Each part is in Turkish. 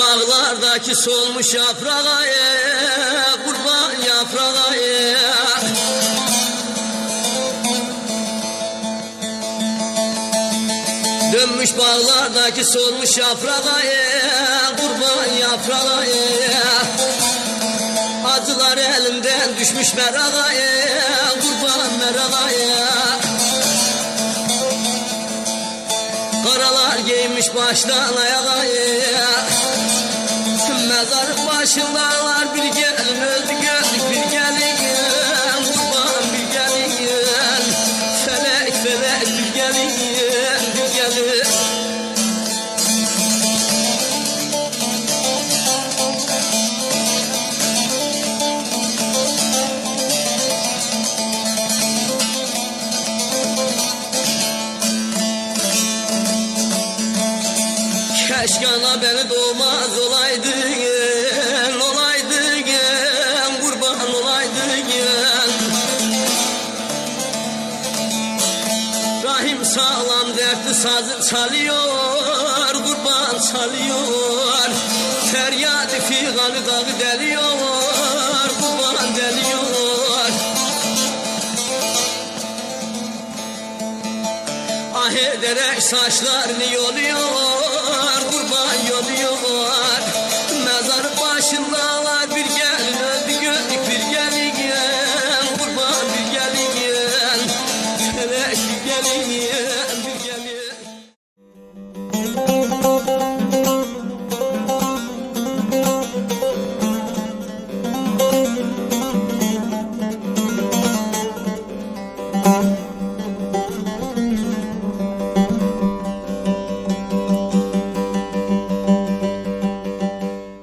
bağlardaki solmuş yaprağa kurban yaprağa dönmüş bağlardaki solmuş yaprağa kurban yaprağa acılar elimden düşmüş merağa kurban merağa karalar giymiş baştan ayağa mezarın başındalar bir gelin öldü gördük bir gelin kurban bir gelin felek felek bir gelin bir gelin keşke ana beni doğmaz olaydın, olaydın, kurban olaydın. Rahim sağlam dertli sazı çalıyor, kurban çalıyor. Feryadı figanı dağı deliyor, kurban deliyor. Ah ederek saçlarını yoluyor, kurban yoluyor. Mezar başındalar bir gelin öldü gördük bir gelin kurban bir gelin felek bir gelin bir gelin.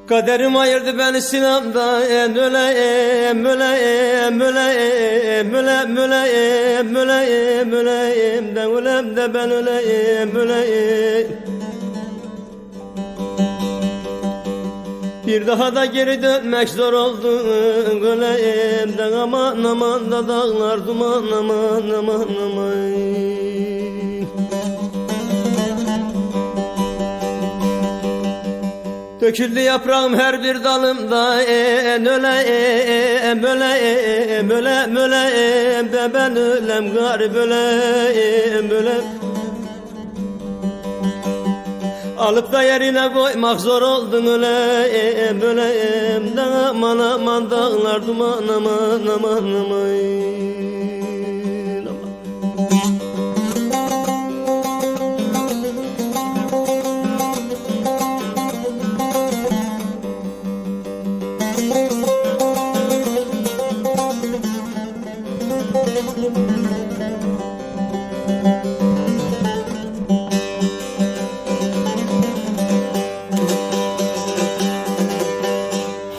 Kaderim ayırdı beni Sinan'dan öleyim, öleyim, öleyim, öleyim, öleyim, öleyim, öleyim de öleyim de ben öleyim, öleyim. Bir daha da geri dönmek zor oldu öleyim de aman aman da dağlar duman aman aman aman. Döküldü yaprağım her bir dalımda öleyim, öleyim, öleyim, öleyim de ben ölem garip öleyim, öleyim. Alıp da yerine koymak zor oldun öleyim, öleyim de aman aman dağlar duman aman aman aman.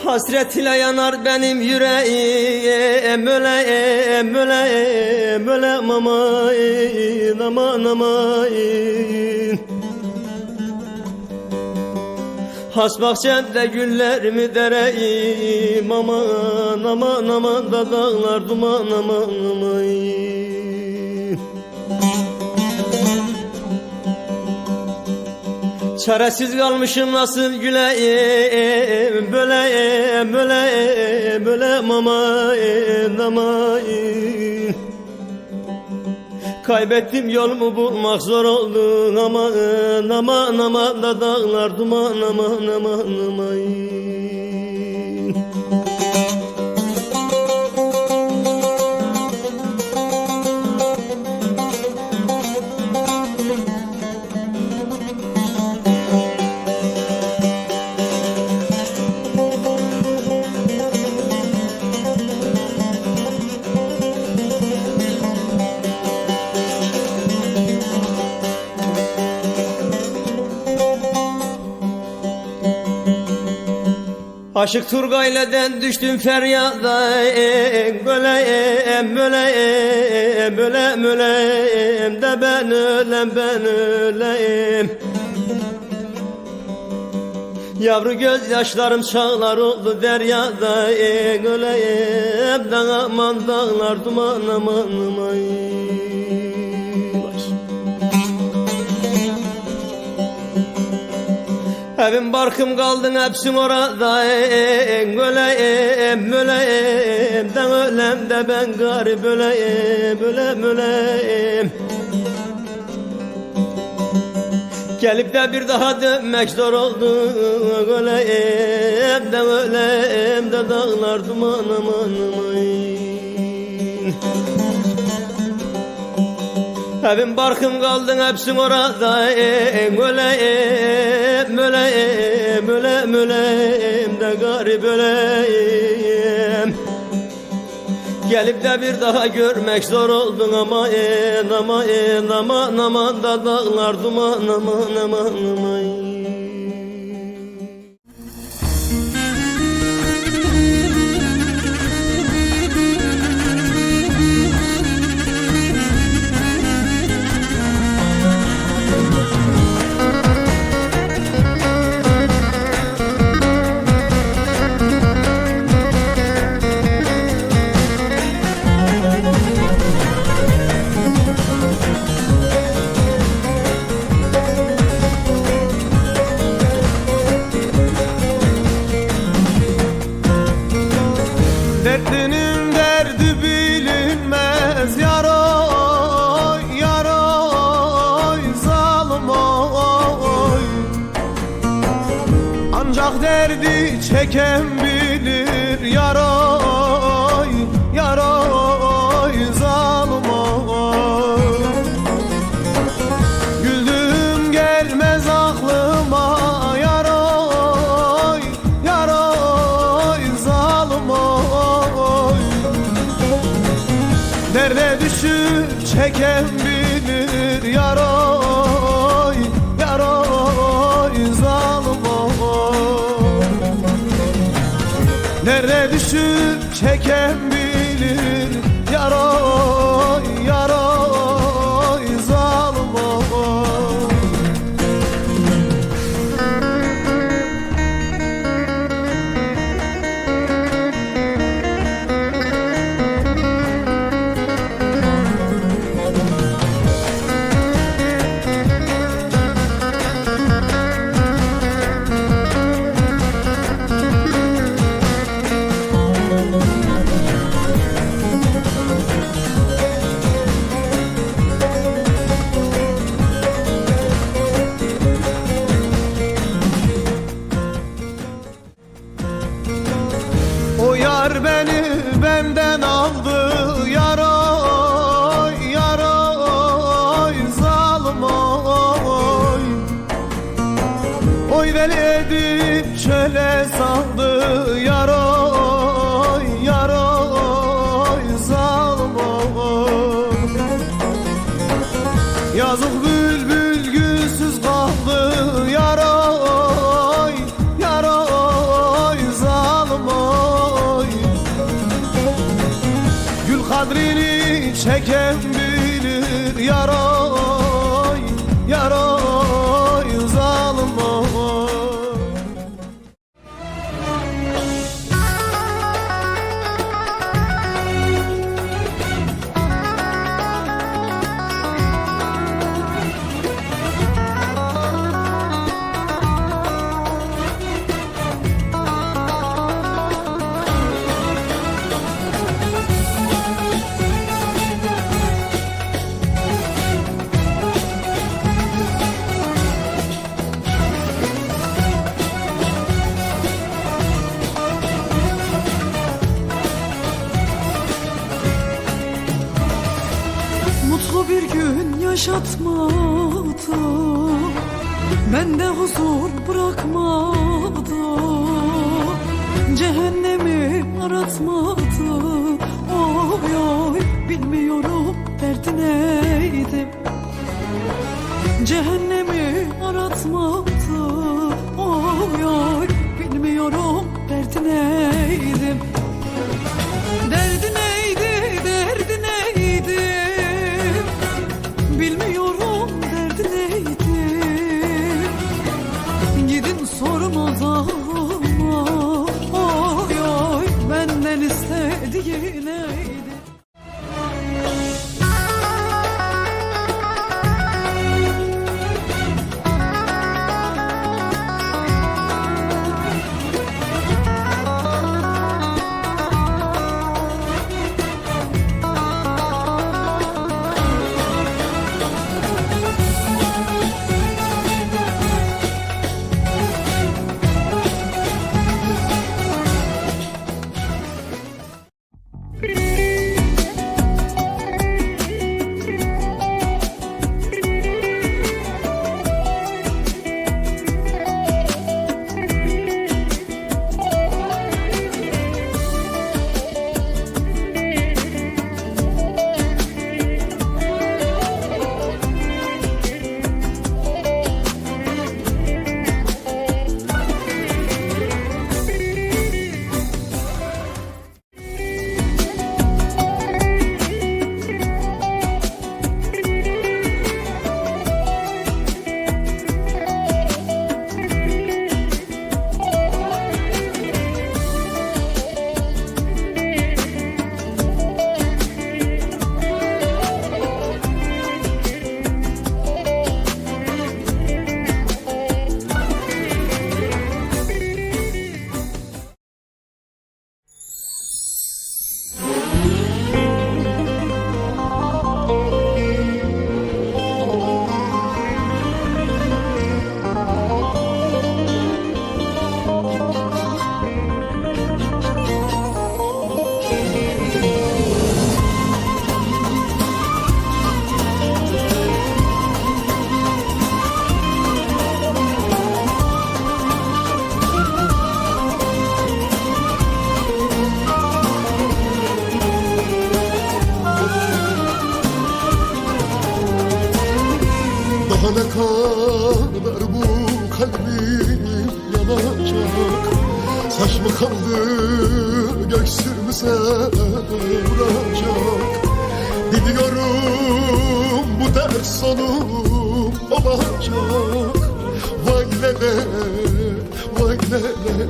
Hasret ile yanar benim yüreğim öleyim, öleyim, öleyim aman aman aman. Has bahçemde güllerimi dereyim aman aman aman da dağlar duman aman aman. Çaresiz kalmışım nasıl güleyim, böleyim, böleyim, böleyim aman, aman. Kaybettim yolumu bulmak zor oldu aman, aman, aman da dağlar duman aman, aman, aman. Aşık Turgay'leden düştüm feryada, böleyim, böleyim, böleyim, böleyim de ben ölem, ben öleyim. Yavru gözyaşlarım çağlar oldu deryada, öleyim de aman dağlar duman aman aman. Evim barkım kaldın hepsin orada. Öleyim öleyim de ölem de ben garip öleyim ölem öleyim. Gelip de bir daha dönmek zor oldu. Öleyim de dağlar duman aman aman. Evim barkım kaldın hepsin orada. Öleyim öleyim ölem öleyim de garip öleyim. Gelip de bir daha görmek zor oldun aman aman aman da dağlar duman aman aman aman. Dertlinin derdi bilinmez yaroy yaroy zalim oy. Ancak derdi çeken bilir yaroy yaroy zalim oy. Güldüğüm gelmez aklıma yaroy yaroy zalim oy. Derde düşüp çeken bilir yaroy yaroy zalim oy. Derde düşüp çeken bilir yaroy yaroy zalim oy. O yar beni benden aldı yaroy yaroy zalim oy. Oy veli edip çöle saldı yaroy yaroy zalim oy. Yazık bülbül gülsüz kaldı yaroy yaroy zalim oy. Gül kadrini çeken bilir yaroy yaroy zalim oy. Mutlu bir gün yaşatmadı, bende huzur bırakmadı. Cehennemi aratmadı, oy oy bilmiyorum derdi neydi. Cehennemi aratmadı, oy oy bilmiyorum derdi neydi. Derdi neydi, derdi neydi, bilmiyorum derdi neydi. Gidin sorun o zaman, oy oy benden istediği neydi. Saç mı kaldı göksümüze vuracak? Biliyorum bu dert sonum olacak. Vay lele, vay lele.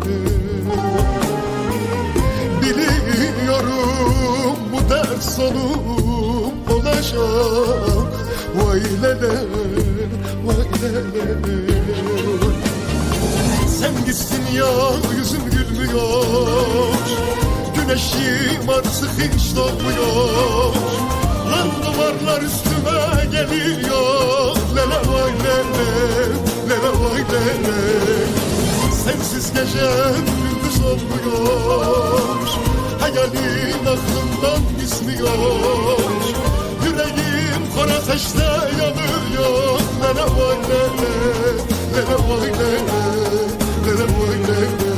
Biliyorum bu dert sonum olacak. Vay lele, vay lele. Sen gitsin ya yüzüm gülmüyor, güneşim artık hiç doğmuyor. Lan duvarlar üstüme geliyor. Lele vay lele, lele vay lele. Sensiz gecem gündüz olmuyor, hayalin aklımdan gitmiyor. Yüreğim kor ateşte yanıyor. Lele vay lele, lele vay lele. Lele vay lele,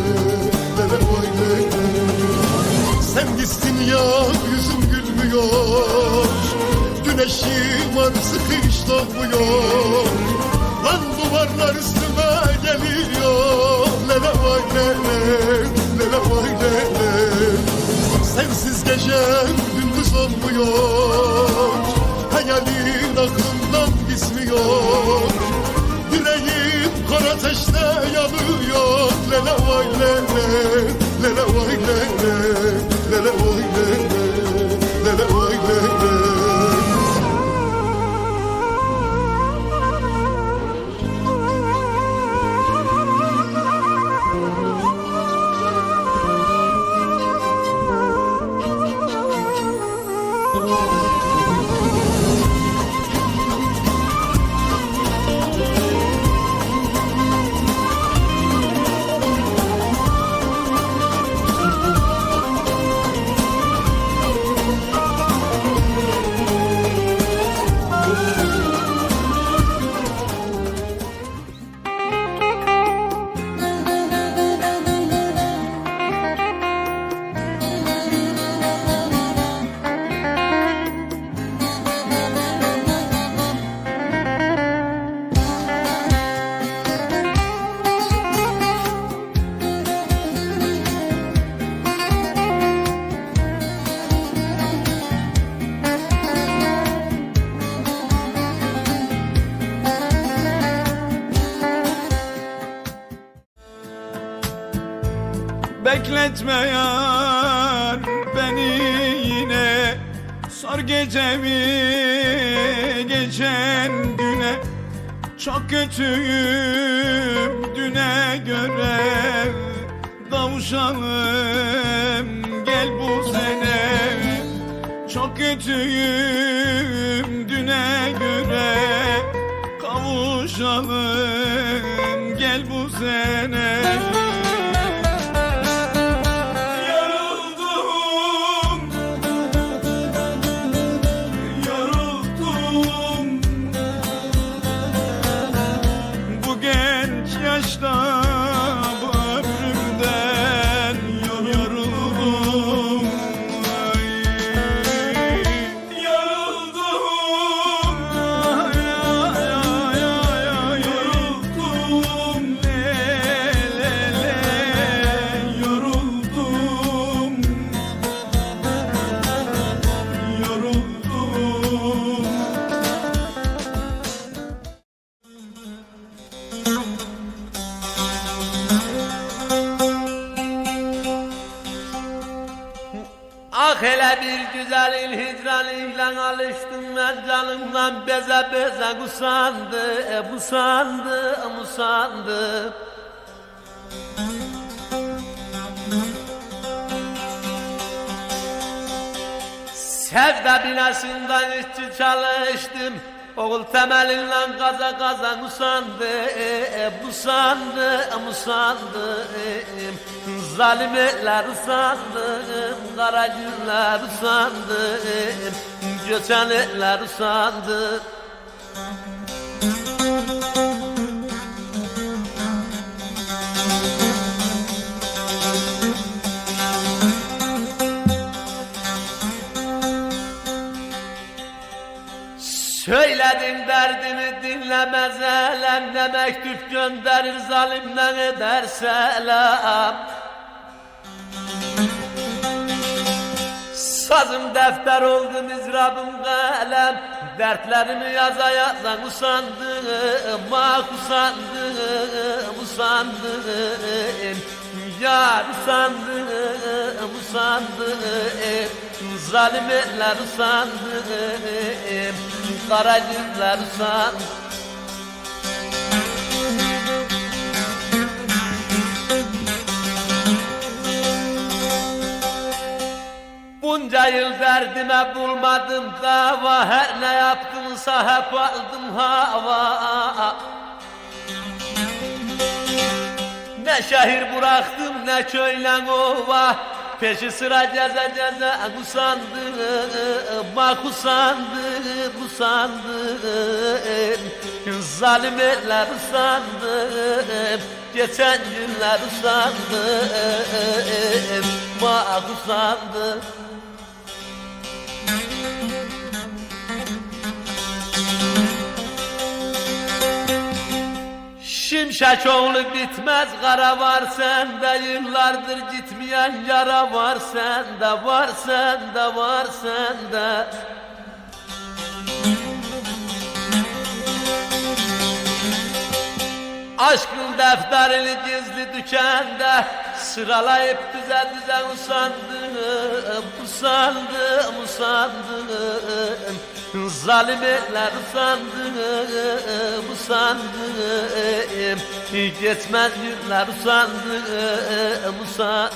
lele vay lele. Sen gitsin ya yüzüm gülmüyor, güneşim artık hiç doğmuyor. Lan duvarlar üstüme geliyor. Lele vay lele, lele vay lele. Sensiz gecem gündüz olmuyor, hayalin aklımdan gitmiyor. Yüreğim kor ateşte yanıyor. Lele vay lele, lele vay lele. Lele vay lele, lele vay lele. Bekletme yar beni yine, sor gecemi geçen güne. Çok kötüyüm düne göre, kavuşalım gel bu sene. Çok kötüyüm düne göre, kavuşalım gel bu sene. Yaşta bu ömrümden yoruldum. Ay, yoruldum. Ay, ay, ay, ay, yoruldum. Le, le, le, yoruldum. Yoruldum. Ah hele bir güzelin hicranıyla alıştım ben, canımdan beze beze kusandı, busandı, musandı. Sevda binasından işçi çalıştım, oğul temelinden kaza kaza musandı, busandı, musandı. Zalimeler sandım, kara günler sandım, göçenler sandım. Söyledim derdimi dinle bilemez elem, ne mektup gönderir zalim, ne eder selam. Sazım defter oldu, mizrabım kalem, dertlerimi yaza yaza usandım, ah usandım, usandım. Yar usandım, usandım, zalim eller usandım, kara günler usandım. Bunca yıl derdime bulmadım dava, her ne yaptımsa hep aldım hava. Ne şehir bıraktım, ne köyle ova, peşi sıra ceze ceze usandım, bak usandım, usandım. Zalim eller usandım, geçen günler usandım, bak usandım. Şimşek oğlu bitmez kara var sende, yıllardır gitmeyen yara var sende, var sende, var sende. Aşkın defterini gizli dükende, sıralayıp düze düze usandım, usandım, usandım. Zalim eller usandım, usandım. Geçmez günler usandım, usandım.